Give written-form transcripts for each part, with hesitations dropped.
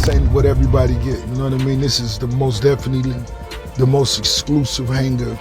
this ain't what everybody get. You know what I mean? This is the most definitely the most exclusive hangar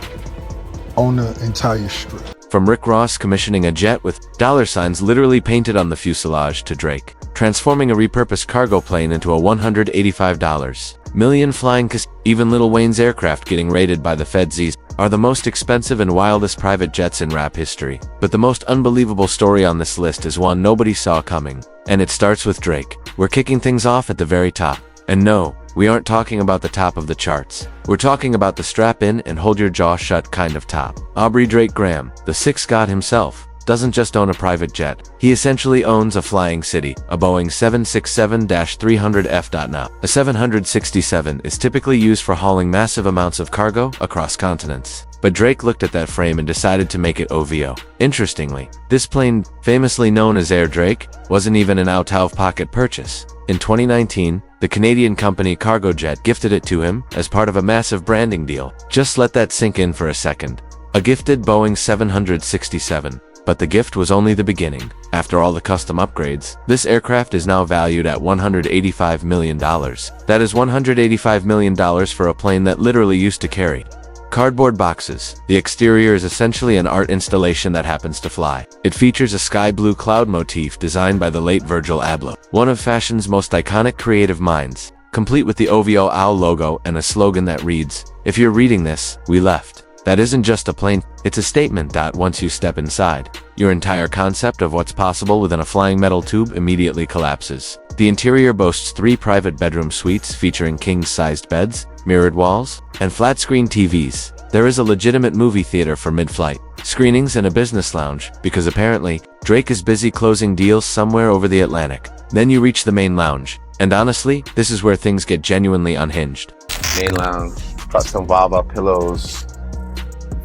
on the entire strip. From Rick Ross commissioning a jet with $signs literally painted on the fuselage to Drake transforming a repurposed cargo plane into a $185 million flying even Lil Wayne's aircraft getting raided by the Feds are the most expensive and wildest private jets in rap history. But the most unbelievable story on this list is one nobody saw coming. And it starts with Drake. We're kicking things off at the very top. And no, we aren't talking about the top of the charts. We're talking about the strap in and hold your jaw shut kind of top. Aubrey Drake Graham, the sixth god himself, doesn't just own a private jet. He essentially owns a flying city, a Boeing 767-300F. Now, a 767 is typically used for hauling massive amounts of cargo across continents. But Drake looked at that frame and decided to make it OVO. Interestingly, this plane, famously known as Air Drake, wasn't even an out-of-pocket purchase. In 2019, the Canadian company Cargojet gifted it to him as part of a massive branding deal. Just let that sink in for a second. A gifted Boeing 767. But the gift was only the beginning. After all the custom upgrades, this aircraft is now valued at $185 million. That is $185 million for a plane that literally used to carry cardboard boxes. The exterior is essentially an art installation that happens to fly. It features a sky blue cloud motif designed by the late Virgil Abloh, one of fashion's most iconic creative minds, complete with the OVO OWL logo and a slogan that reads, "If you're reading this, we left." That isn't just a plane, it's a statement that once you step inside, your entire concept of what's possible within a flying metal tube immediately collapses. The interior boasts 3 private bedroom suites featuring king-sized beds, mirrored walls, and flat-screen TVs. There is a legitimate movie theater for mid-flight screenings and a business lounge, because apparently, Drake is busy closing deals somewhere over the Atlantic. Then you reach the main lounge, and honestly, this is where things get genuinely unhinged. Main lounge, custom Vava pillows,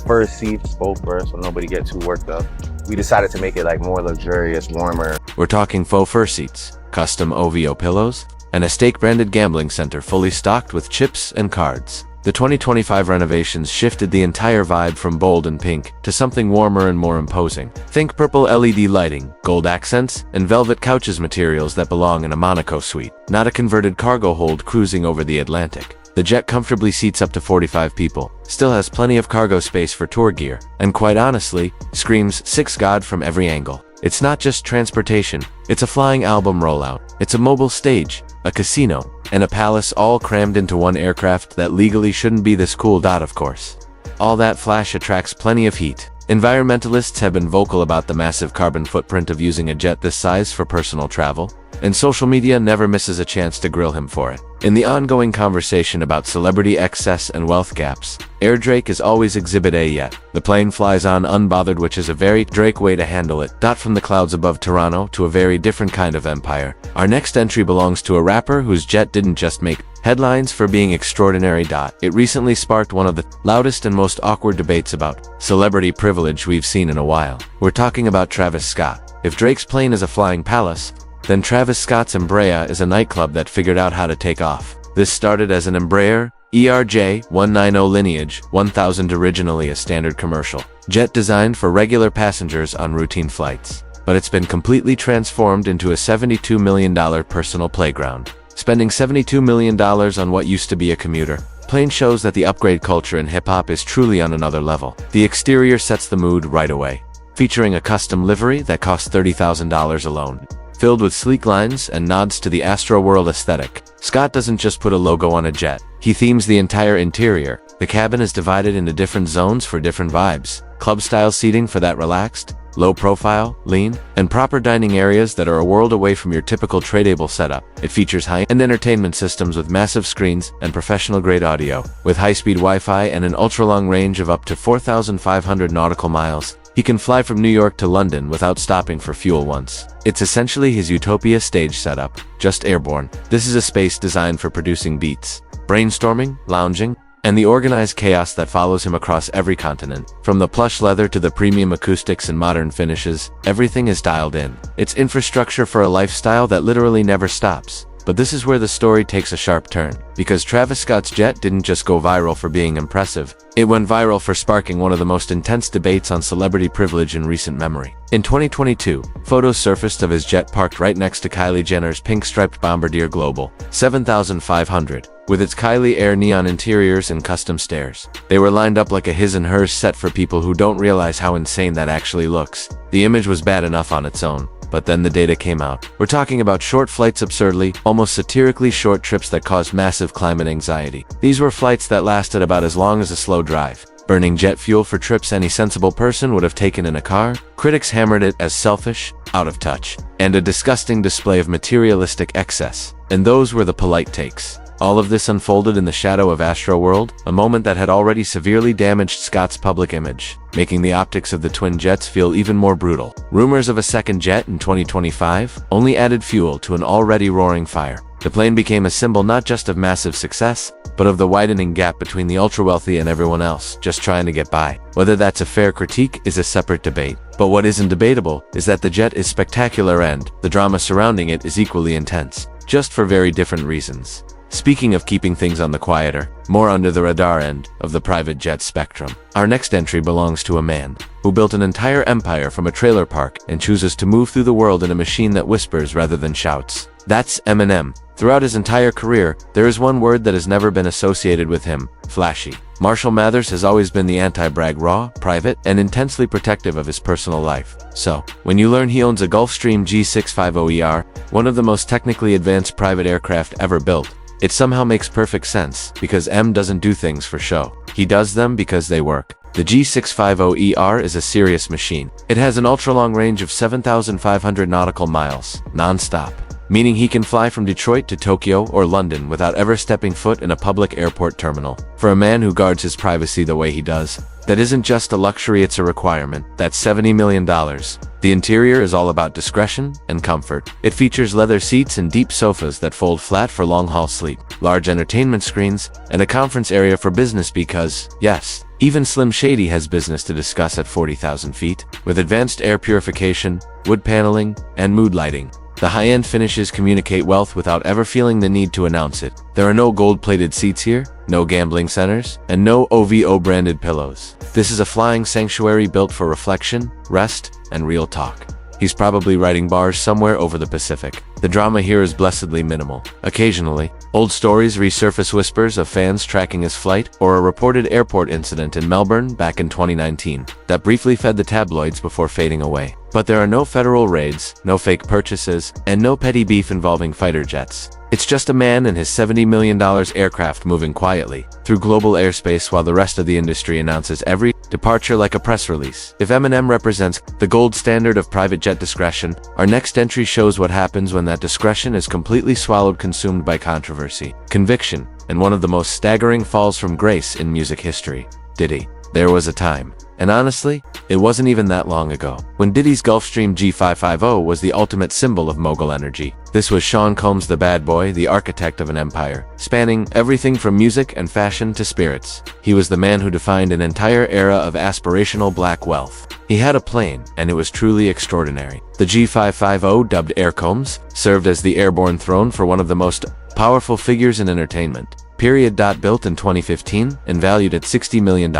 fur seats, both fur, so nobody get too worked up. We decided to make it like more luxurious, warmer. We're talking faux fur seats, custom OVO pillows, and a stake-branded gambling center fully stocked with chips and cards. The 2025 renovations shifted the entire vibe from bold and pink to something warmer and more imposing. Think purple LED lighting, gold accents, and velvet couches, materials that belong in a Monaco suite, not a converted cargo hold cruising over the Atlantic. The jet comfortably seats up to 45 people, still has plenty of cargo space for tour gear, and quite honestly, screams sixth god from every angle. It's not just transportation, it's a flying album rollout. It's a mobile stage, a casino, and a palace all crammed into one aircraft that legally shouldn't be this cool. Of course. All that flash attracts plenty of heat. Environmentalists have been vocal about the massive carbon footprint of using a jet this size for personal travel, and social media never misses a chance to grill him for it. In the ongoing conversation about celebrity excess and wealth gaps, Air Drake is always Exhibit A yet. The plane flies on unbothered, which is a very Drake way to handle it. From the clouds above Toronto to a very different kind of empire. Our next entry belongs to a rapper whose jet didn't just make headlines for being extraordinary. It recently sparked one of the loudest and most awkward debates about celebrity privilege we've seen in a while. We're talking about Travis Scott. If Drake's plane is a flying palace, then Travis Scott's Embraer is a nightclub that figured out how to take off. This started as an Embraer ERJ-190 Lineage 1000, originally a standard commercial jet designed for regular passengers on routine flights. But it's been completely transformed into a $72 million personal playground. Spending $72 million on what used to be a commuter plane shows that the upgrade culture in hip-hop is truly on another level. The exterior sets the mood right away, featuring a custom livery that costs $30,000 alone. Filled with sleek lines and nods to the Astroworld aesthetic, Scott doesn't just put a logo on a jet. He themes the entire interior. The cabin is divided into different zones for different vibes. Club-style seating for that relaxed, low-profile, lean, and proper dining areas that are a world away from your typical tray-table setup. It features high-end entertainment systems with massive screens and professional-grade audio. With high-speed Wi-Fi and an ultra-long range of up to 4,500 nautical miles, he can fly from New York to London without stopping for fuel once. It's essentially his utopia stage setup, just airborne. This is a space designed for producing beats, brainstorming, lounging, and the organized chaos that follows him across every continent. From the plush leather to the premium acoustics and modern finishes, everything is dialed in. It's infrastructure for a lifestyle that literally never stops. But this is where the story takes a sharp turn, because Travis Scott's jet didn't just go viral for being impressive. It went viral for sparking one of the most intense debates on celebrity privilege in recent memory. In 2022, photos surfaced of his jet parked right next to Kylie Jenner's pink-striped Bombardier Global 7500, with its Kylie Air neon interiors and custom stairs. They were lined up like a his and hers set for people who don't realize how insane that actually looks. The image was bad enough on its own, but then the data came out. We're talking about short flights, absurdly, almost satirically short trips that caused massive climate anxiety. These were flights that lasted about as long as a slow drive, burning jet fuel for trips any sensible person would have taken in a car. Critics hammered it as selfish, out of touch, and a disgusting display of materialistic excess. And those were the polite takes. All of this unfolded in the shadow of Astroworld, a moment that had already severely damaged Scott's public image, making the optics of the twin jets feel even more brutal. Rumors of a second jet in 2025 only added fuel to an already roaring fire. The plane became a symbol not just of massive success, but of the widening gap between the ultra-wealthy and everyone else just trying to get by. Whether that's a fair critique is a separate debate. But what isn't debatable is that the jet is spectacular and the drama surrounding it is equally intense, just for very different reasons. Speaking of keeping things on the quieter, more under the radar end of the private jet spectrum, our next entry belongs to a man who built an entire empire from a trailer park and chooses to move through the world in a machine that whispers rather than shouts. That's Eminem. Throughout his entire career, there is one word that has never been associated with him: flashy. Marshall Mathers has always been the anti-brag, raw, private, and intensely protective of his personal life. So, when you learn he owns a Gulfstream G650ER, one of the most technically advanced private aircraft ever built, it somehow makes perfect sense, because M doesn't do things for show. He does them because they work. The G650ER is a serious machine. It has an ultra-long range of 7,500 nautical miles, non-stop, meaning he can fly from Detroit to Tokyo or London without ever stepping foot in a public airport terminal. For a man who guards his privacy the way he does, that isn't just a luxury, it's a requirement. That's $70 million. The interior is all about discretion and comfort. It features leather seats and deep sofas that fold flat for long-haul sleep, large entertainment screens, and a conference area for business because, yes, even Slim Shady has business to discuss at 40,000 feet, with advanced air purification, wood paneling, and mood lighting. The high-end finishes communicate wealth without ever feeling the need to announce it. There are no gold-plated seats here, no gambling centers, and no OVO-branded pillows. This is a flying sanctuary built for reflection, rest, and real talk. He's probably riding bars somewhere over the Pacific. The drama here is blessedly minimal. Occasionally, old stories resurface, whispers of fans tracking his flight, or a reported airport incident in Melbourne back in 2019 that briefly fed the tabloids before fading away. But there are no federal raids, no fake purchases, and no petty beef involving fighter jets. It's just a man and his $70 million aircraft moving quietly through global airspace while the rest of the industry announces every departure like a press release. If Eminem represents the gold standard of private jet discretion, our next entry shows what happens when that discretion is completely swallowed, consumed by controversy, conviction, and one of the most staggering falls from grace in music history. Diddy. There was a time, and honestly, it wasn't even that long ago, when Diddy's Gulfstream G550 was the ultimate symbol of mogul energy. This was Sean Combs, the bad boy, the architect of an empire, spanning everything from music and fashion to spirits. He was the man who defined an entire era of aspirational black wealth. He had a plane, and it was truly extraordinary. The G550, dubbed Air Combs, served as the airborne throne for one of the most powerful figures in entertainment. Built in 2015 and valued at $60 million.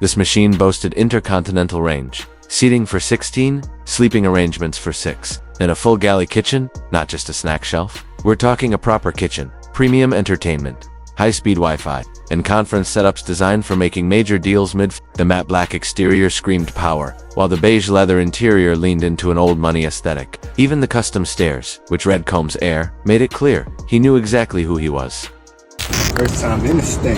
This machine boasted intercontinental range, seating for 16, sleeping arrangements for 6, and a full galley kitchen, not just a snack shelf. We're talking a proper kitchen, premium entertainment, high-speed Wi-Fi, and conference setups designed for making major deals mid. The matte black exterior screamed power, while the beige leather interior leaned into an old money aesthetic. Even the custom stairs, which read Combs Air, made it clear he knew exactly who he was. First time in this thing.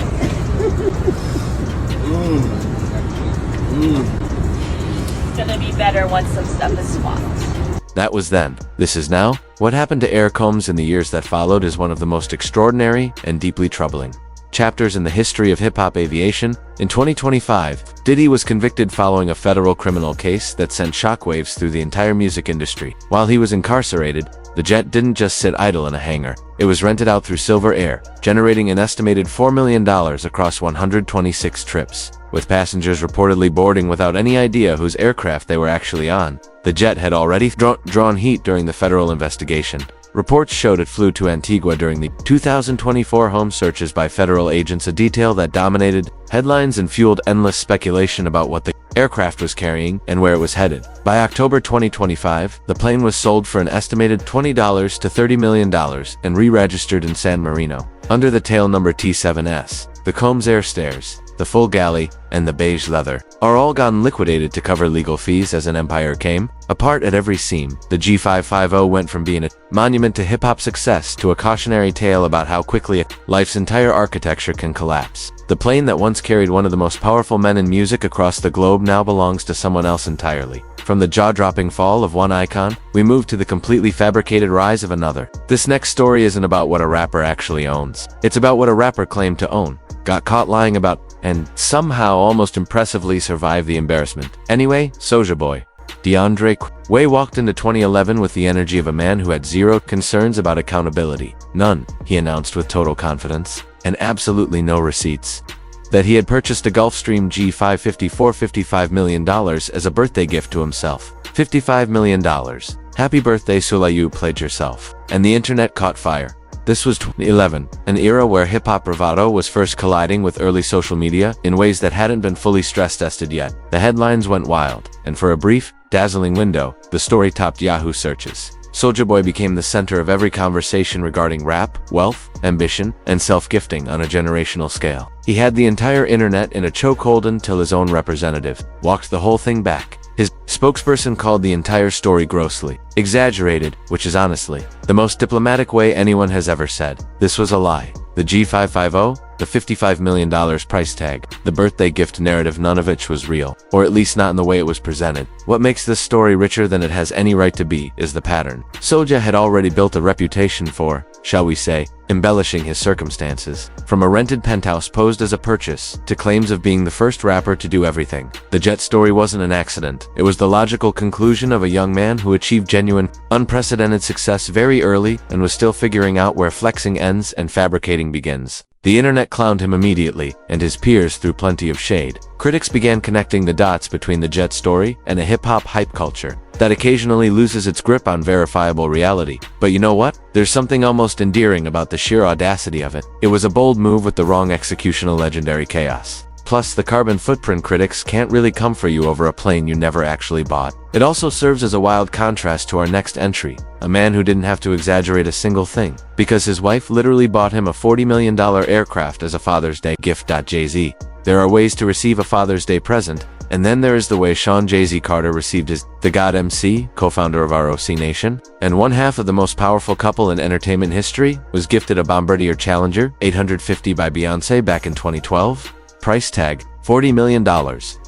It's gonna be better once some stuff is swapped. That was then. This is now. What happened to Air Combs in the years that followed is one of the most extraordinary and deeply troubling chapters in the history of hip-hop aviation. In 2025, Diddy was convicted following a federal criminal case that sent shockwaves through the entire music industry. While he was incarcerated, the jet didn't just sit idle in a hangar. It was rented out through Silver Air, generating an estimated $4 million across 126 trips, with passengers reportedly boarding without any idea whose aircraft they were actually on. The jet had already drawn heat during the federal investigation, Reports showed it flew to Antigua during the 2024 home searches by federal agents, a detail that dominated headlines and fueled endless speculation about what the aircraft was carrying and where it was headed. By October 2025, the plane was sold for an estimated $20 to $30 million and re-registered in San Marino under the tail number T7S. The Combs Air Stairs, the full galley, and the beige leather are all gone liquidated to cover legal fees as an empire came apart at every seam. The G550 went from being a monument to hip-hop success to a cautionary tale about how quickly life's entire architecture can collapse. The plane that once carried one of the most powerful men in music across the globe now belongs to someone else entirely. From the jaw-dropping fall of one icon, we move to the completely fabricated rise of another. This next story isn't about what a rapper actually owns. It's about what a rapper claimed to own, got caught lying about, and somehow almost impressively survived the embarrassment. Anyway, Soulja Boy DeAndre Way walked into 2011 with the energy of a man who had zero concerns about accountability. None, he announced with total confidence, and absolutely no receipts. That he had purchased a Gulfstream G550 for $55 million as a birthday gift to himself. $55 million. Happy birthday, Soulja, you played yourself. And the internet caught fire. This was 2011, an era where hip-hop bravado was first colliding with early social media in ways that hadn't been fully stress-tested yet. The headlines went wild, and for a brief, dazzling window, the story topped Yahoo searches. Soulja Boy became the center of every conversation regarding rap, wealth, ambition, and self-gifting on a generational scale. He had the entire internet in a chokehold until his own representative walked the whole thing back. His spokesperson called the entire story grossly exaggerated, which is honestly the most diplomatic way anyone has ever said. This was a lie. The G550, the $55 million price tag, the birthday gift narrative, none of which was real, or at least not in the way it was presented. What makes this story richer than it has any right to be is the pattern. Soulja had already built a reputation for, shall we say, embellishing his circumstances. From a rented penthouse posed as a purchase, to claims of being the first rapper to do everything. The jet story wasn't an accident. It was the logical conclusion of a young man who achieved genuine, unprecedented success very early and was still figuring out where flexing ends and fabricating begins. The internet clowned him immediately, and his peers threw plenty of shade. Critics began connecting the dots between the jet story and a hip-hop hype culture that occasionally loses its grip on verifiable reality. But you know what? There's something almost endearing about the sheer audacity of it. It was a bold move with the wrong execution, a legendary chaos. Plus, the carbon footprint critics can't really come for you over a plane you never actually bought. It also serves as a wild contrast to our next entry, a man who didn't have to exaggerate a single thing, because his wife literally bought him a $40 million aircraft as a Father's Day gift. Jay-Z. There are ways to receive a Father's Day present, and then there is the way Sean Jay-Z Carter received his. The God MC, co-founder of ROC Nation, and one half of the most powerful couple in entertainment history, was gifted a Bombardier Challenger 850 by Beyoncé back in 2012. Price tag, $40 million.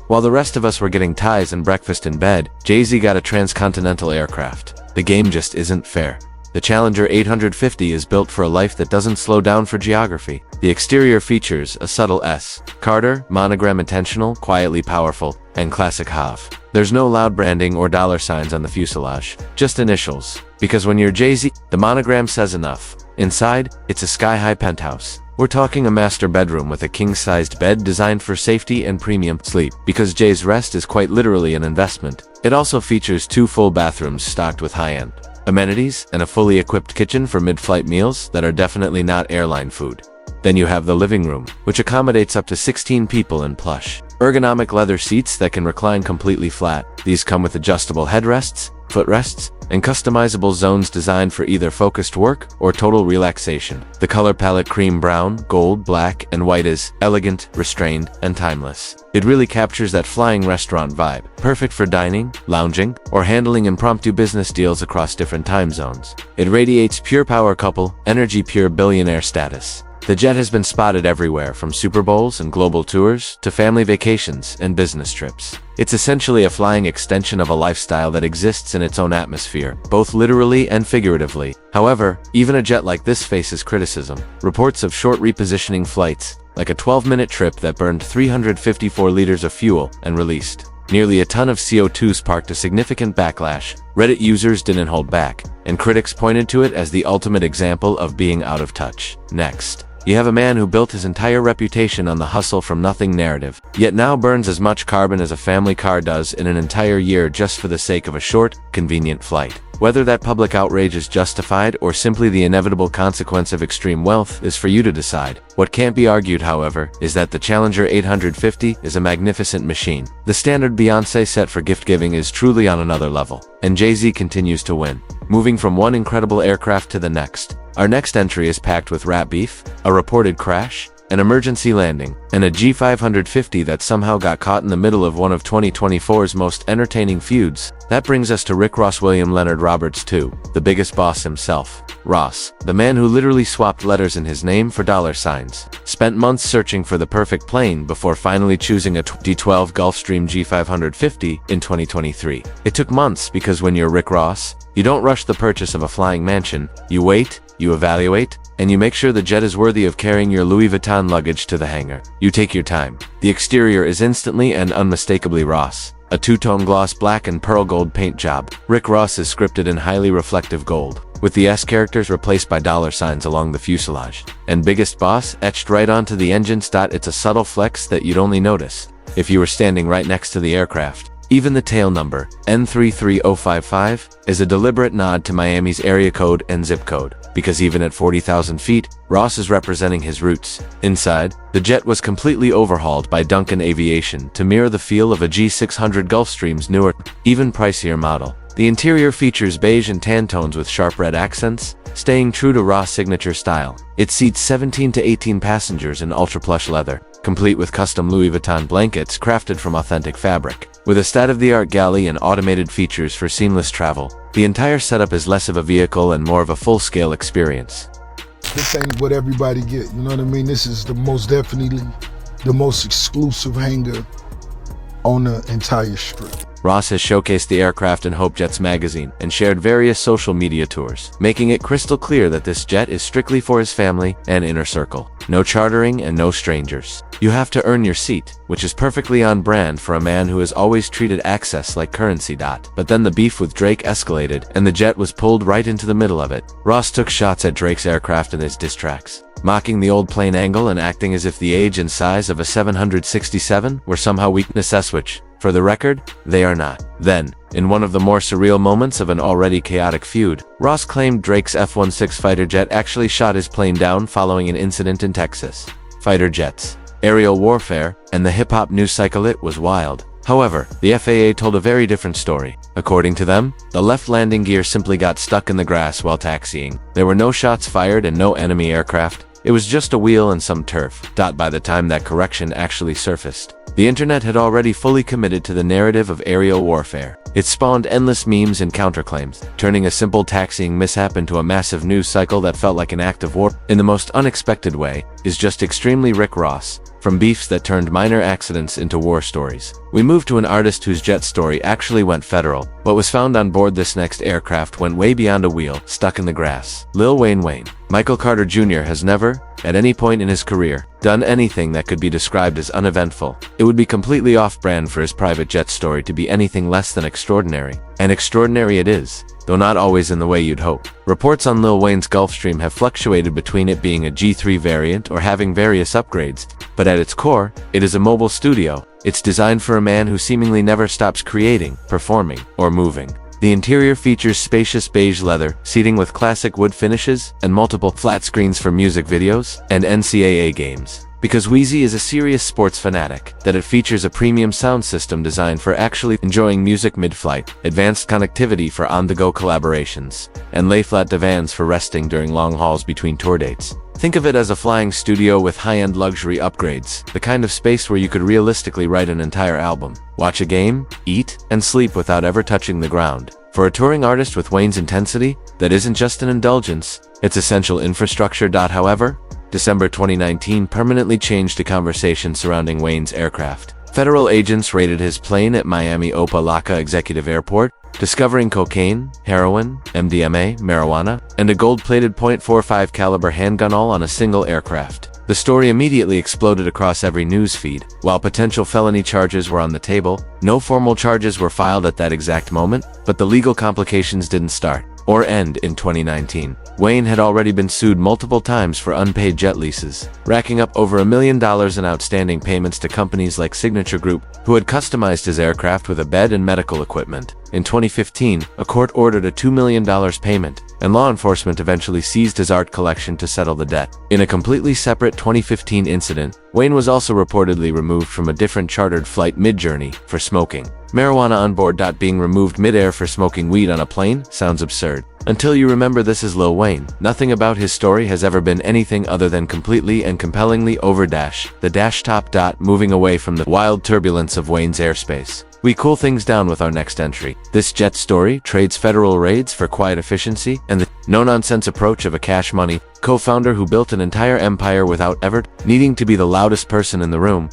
While the rest of us were getting ties and breakfast in bed, Jay-Z got a transcontinental aircraft. The game just isn't fair. The Challenger 850 is built for a life that doesn't slow down for geography. The exterior features a subtle S. Carter, monogram intentional, quietly powerful, and classic HAV. There's no loud branding or dollar signs on the fuselage, just initials. Because when you're Jay-Z, the monogram says enough. Inside, it's a sky-high penthouse. We're talking a master bedroom with a king-sized bed designed for safety and premium sleep, because Jay's rest is quite literally an investment. It also features 2 full bathrooms stocked with high-end amenities and a fully equipped kitchen for mid-flight meals that are definitely not airline food. Then you have the living room, which accommodates up to 16 people in plush, ergonomic leather seats that can recline completely flat. These come with adjustable headrests, footrests, and customizable zones designed for either focused work or total relaxation. The color palette cream brown, gold, black, and white is elegant, restrained, and timeless. It really captures that flying restaurant vibe, perfect for dining, lounging, or handling impromptu business deals across different time zones. It radiates pure power couple, energy pure billionaire status. The jet has been spotted everywhere, from Super Bowls and global tours to family vacations and business trips. It's essentially a flying extension of a lifestyle that exists in its own atmosphere, both literally and figuratively. However, even a jet like this faces criticism. Reports of short repositioning flights, like a 12-minute trip that burned 354 liters of fuel and released nearly a ton of CO2, sparked a significant backlash. Reddit users didn't hold back, and critics pointed to it as the ultimate example of being out of touch. Next, you have a man who built his entire reputation on the hustle from nothing narrative, yet now burns as much carbon as a family car does in an entire year just for the sake of a short, convenient flight. Whether that public outrage is justified or simply the inevitable consequence of extreme wealth is for you to decide. What can't be argued, however, is that the Challenger 850 is a magnificent machine. The standard Beyoncé set for gift-giving is truly on another level, and Jay-Z continues to win, moving from one incredible aircraft to the next. Our next entry is packed with rat beef, a reported crash, an emergency landing, and a G550 that somehow got caught in the middle of one of 2024's most entertaining feuds. That brings us to Rick Ross William Leonard Roberts II, the biggest boss himself. Ross, the man who literally swapped letters in his name for dollar signs, spent months searching for the perfect plane before finally choosing a D-12 Gulfstream G550 in 2023. It took months because when you're Rick Ross, you don't rush the purchase of a flying mansion. You wait, you evaluate, and you make sure the jet is worthy of carrying your Louis Vuitton luggage to the hangar. You take your time. The exterior is instantly and unmistakably Ross. A two-tone gloss black and pearl gold paint job. Rick Ross is scripted in highly reflective gold, with the S characters replaced by dollar signs along the fuselage. And biggest boss etched right onto the engines. It's a subtle flex that you'd only notice if you were standing right next to the aircraft. Even the tail number, N33055, is a deliberate nod to Miami's area code and zip code, because even at 40,000 feet, Ross is representing his roots. Inside, the jet was completely overhauled by Duncan Aviation to mirror the feel of a G600 Gulfstream's newer, even pricier model. The interior features beige and tan tones with sharp red accents, staying true to Ross' signature style. It seats 17 to 18 passengers in ultra-plush leather, complete with custom Louis Vuitton blankets crafted from authentic fabric. With a state-of-the-art galley and automated features for seamless travel, the entire setup is less of a vehicle and more of a full-scale experience. This ain't what everybody get, you know what I mean? This is the most definitely the most exclusive hangar on the entire strip. Ross has showcased the aircraft in Hope Jets magazine and shared various social media tours, making it crystal clear that this jet is strictly for his family and inner circle. No chartering and no strangers. You have to earn your seat, which is perfectly on brand for a man who has always treated access like currency. But then the beef with Drake escalated, and the jet was pulled right into the middle of it. Ross took shots at Drake's aircraft in his diss tracks, mocking the old plane angle and acting as if the age and size of a 767 were somehow weakness, which, for the record, they are not. Then, in one of the more surreal moments of an already chaotic feud, Ross claimed Drake's F-16 fighter jet actually shot his plane down following an incident in Texas. Fighter jets, aerial warfare, and the hip-hop news cycle, it was wild. However, the FAA told a very different story. According to them, the left landing gear simply got stuck in the grass while taxiing. There were no shots fired and no enemy aircraft. It was just a wheel and some turf. By the time that correction actually surfaced, the internet had already fully committed to the narrative of aerial warfare. It spawned endless memes and counterclaims, turning a simple taxiing mishap into a massive news cycle that felt like an act of war. In the most unexpected way, is just extremely Rick Ross. From beefs that turned minor accidents into war stories, we moved to an artist whose jet story actually went federal. What was found on board this next aircraft went way beyond a wheel, stuck in the grass. Lil Wayne. Michael Carter Jr. has never, at any point in his career, done anything that could be described as uneventful. It would be completely off-brand for his private jet story to be anything less than extraordinary. And extraordinary it is, though not always in the way you'd hope. Reports on Lil Wayne's Gulfstream have fluctuated between it being a G3 variant or having various upgrades, but at its core, it is a mobile studio. It's designed for a man who seemingly never stops creating, performing, or moving. The interior features spacious beige leather, seating with classic wood finishes, and multiple flat screens for music videos and NCAA games. Because Wheezy is a serious sports fanatic, that it features a premium sound system designed for actually enjoying music mid-flight, advanced connectivity for on-the-go collaborations, and lay-flat divans for resting during long hauls between tour dates. Think of it as a flying studio with high-end luxury upgrades, the kind of space where you could realistically write an entire album, watch a game, eat, and sleep without ever touching the ground. For a touring artist with Wayne's intensity, that isn't just an indulgence, it's essential infrastructure. However, December 2019 permanently changed the conversation surrounding Wayne's aircraft. Federal agents raided his plane at Miami Opa-locka Executive Airport, discovering cocaine, heroin, MDMA, marijuana, and a gold-plated .45 caliber handgun all on a single aircraft. The story immediately exploded across every news feed. While potential felony charges were on the table, no formal charges were filed at that exact moment, but the legal complications didn't start or end in 2019. Wayne had already been sued multiple times for unpaid jet leases, racking up over $1 million in outstanding payments to companies like Signature Group, who had customized his aircraft with a bed and medical equipment. In 2015, a court ordered a $2 million payment, and law enforcement eventually seized his art collection to settle the debt. In a completely separate 2015 incident, Wayne was also reportedly removed from a different chartered flight mid-journey for smoking marijuana on board. Being removed mid-air for smoking weed on a plane sounds absurd. Until you remember this is Lil Wayne. Nothing about his story has ever been anything other than completely and compellingly over the dash top. Moving away from the wild turbulence of Wayne's airspace, we cool things down with our next entry. This jet story trades federal raids for quiet efficiency and the no-nonsense approach of a cash money co-founder who built an entire empire without ever needing to be the loudest person in the room.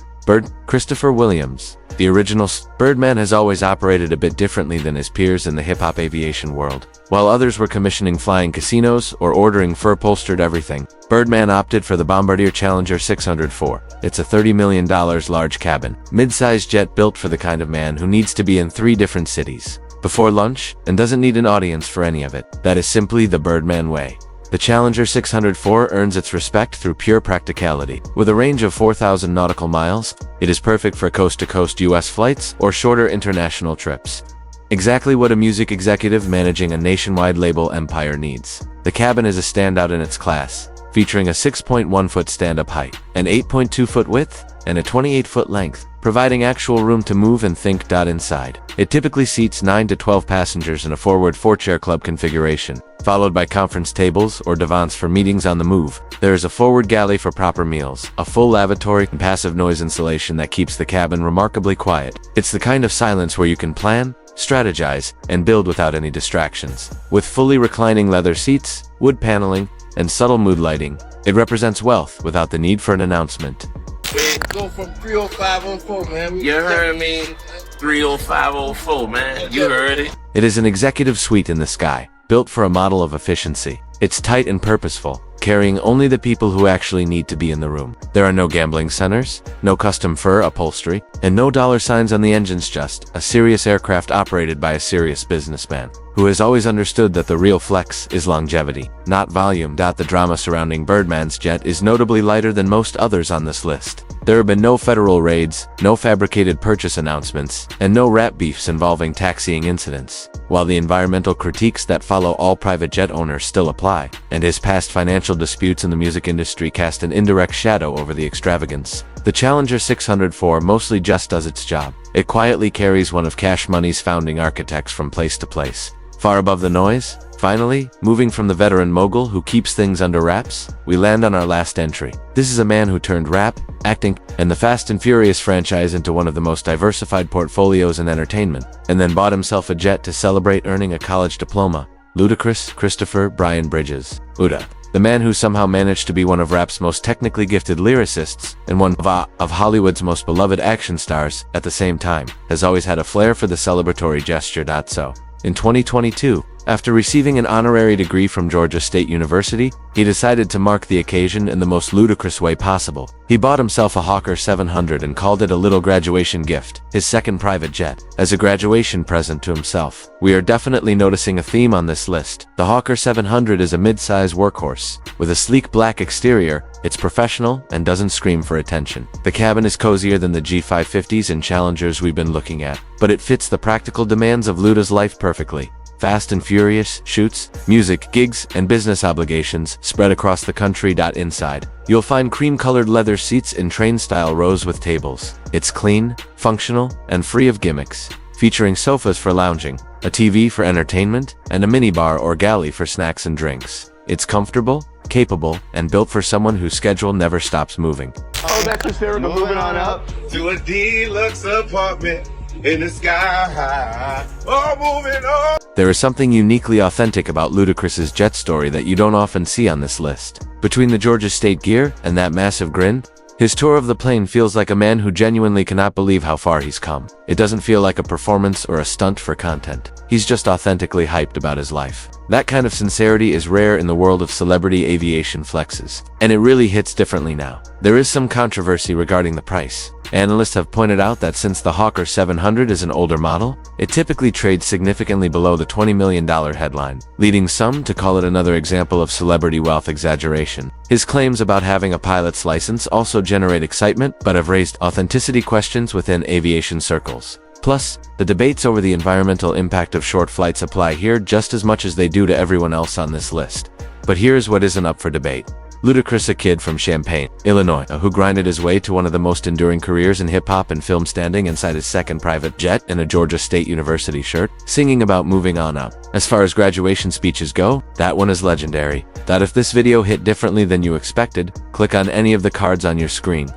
Christopher Williams. The original Birdman has always operated a bit differently than his peers in the hip-hop aviation world. While others were commissioning flying casinos or ordering fur-upholstered everything, Birdman opted for the Bombardier Challenger 604. It's a $30 million large cabin, mid-sized jet built for the kind of man who needs to be in 3 different cities before lunch and doesn't need an audience for any of it. That is simply the Birdman way. The Challenger 604 earns its respect through pure practicality. With a range of 4,000 nautical miles, it is perfect for coast-to-coast US flights or shorter international trips. Exactly what a music executive managing a nationwide label empire needs. The cabin is a standout in its class, featuring a 6.1-foot stand-up height, an 8.2-foot width, and a 28-foot length, providing actual room to move and think. Inside, it typically seats 9 to 12 passengers in a forward 4-chair club configuration, followed by conference tables or divans for meetings on the move. There is a forward galley for proper meals, a full lavatory, and passive noise insulation that keeps the cabin remarkably quiet. It's the kind of silence where you can plan, strategize, and build without any distractions. With fully reclining leather seats, wood paneling, and subtle mood lighting, it represents wealth without the need for an announcement. Go from 30504, man. You heard me? 30504, man. You heard it. It is an executive suite in the sky, built for a model of efficiency. It's tight and purposeful, carrying only the people who actually need to be in the room. There are no gambling centers, no custom fur upholstery, and no dollar signs on the engines, just a serious aircraft operated by a serious businessman who has always understood that the real flex is longevity, not volume. The drama surrounding Birdman's jet is notably lighter than most others on this list. There have been no federal raids, no fabricated purchase announcements, and no rap beefs involving taxiing incidents. While the environmental critiques that follow all private jet owners still apply, and his past financial disputes in the music industry cast an indirect shadow over the extravagance, the Challenger 604 mostly just does its job. It quietly carries one of Cash Money's founding architects from place to place, far above the noise. Finally, moving from the veteran mogul who keeps things under wraps, we land on our last entry. This is a man who turned rap, acting, and the Fast and Furious franchise into one of the most diversified portfolios in entertainment, and then bought himself a jet to celebrate earning a college diploma. Ludacris Christopher Brian Bridges. Uda. The man who somehow managed to be one of rap's most technically gifted lyricists and one of Hollywood's most beloved action stars at the same time, has always had a flair for the celebratory gesture. So, in 2022, after receiving an honorary degree from Georgia State University, he decided to mark the occasion in the most ludicrous way possible. He bought himself a Hawker 700 and called it a little graduation gift, his second private jet, as a graduation present to himself. We are definitely noticing a theme on this list. The Hawker 700 is a mid-size workhorse. With a sleek black exterior, it's professional and doesn't scream for attention. The cabin is cozier than the G550s and Challengers we've been looking at, but it fits the practical demands of Luda's life perfectly. Fast and Furious, shoots, music, gigs, and business obligations spread across the country. Inside, you'll find cream-colored leather seats in train-style rows with tables. It's clean, functional, and free of gimmicks, featuring sofas for lounging, a TV for entertainment, and a minibar or galley for snacks and drinks. It's comfortable, capable, and built for someone whose schedule never stops moving. Oh, that's hysterical. Moving on up To a deluxe apartment in the sky. Oh, moving on. There is something uniquely authentic about Ludacris's jet story that you don't often see on this list. Between the Georgia State gear and that massive grin, his tour of the plane feels like a man who genuinely cannot believe how far he's come. It doesn't feel like a performance or a stunt for content. He's just authentically hyped about his life. That kind of sincerity is rare in the world of celebrity aviation flexes, and it really hits differently now. There is some controversy regarding the price. Analysts have pointed out that since the Hawker 700 is an older model, it typically trades significantly below the $20 million headline, leading some to call it another example of celebrity wealth exaggeration. His claims about having a pilot's license also generate excitement, but have raised authenticity questions within aviation circles. Plus, the debates over the environmental impact of short flights apply here just as much as they do to everyone else on this list. But here's what isn't up for debate. Ludacris, a kid from Champaign, Illinois, who grinded his way to one of the most enduring careers in hip-hop and film, standing inside his second private jet in a Georgia State University shirt, singing about moving on up. As far as graduation speeches go, that one is legendary. That if this video hit differently than you expected, click on any of the cards on your screen.